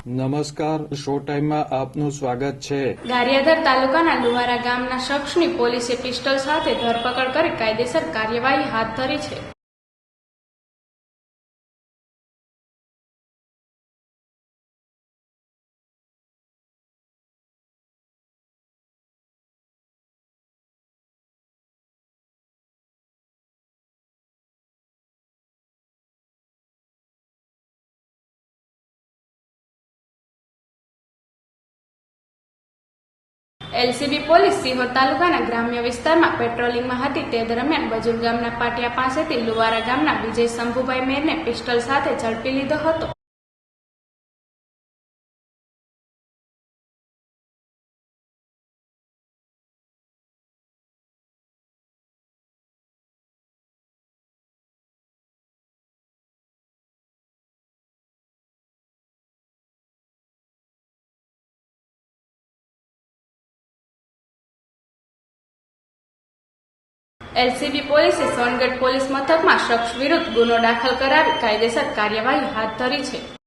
નમસ્કાર, શો ટાઈમમાં આપનું સ્વાગત છે। ગારિયાધાર તાલુકાના લુવારા ગામના શખ્સની પોલીસે પિસ્ટલ સાથે ધરપકડ કરી કાયદેસર કાર્યવાહી હાથ ધરી છે। એલસીબી પોલીસ સિહોર તાલુકાના ગ્રામ્ય વિસ્તારમાં પેટ્રોલિંગમાં હતી તે દરમિયાન બજુલ ગામના પાટિયા પાસેથી લુવારા ગામના વિજય શંભુભાઈ મેરને પિસ્ટલ સાથે ઝડપી લીધો હતો। એલસીબી પોલીસે સોનગઢ પોલીસ મથકમાં શખ્સ વિરુદ્ધ ગુનો દાખલ કરાવી કાયદેસર કાર્યવાહી હાથ ધરી છે।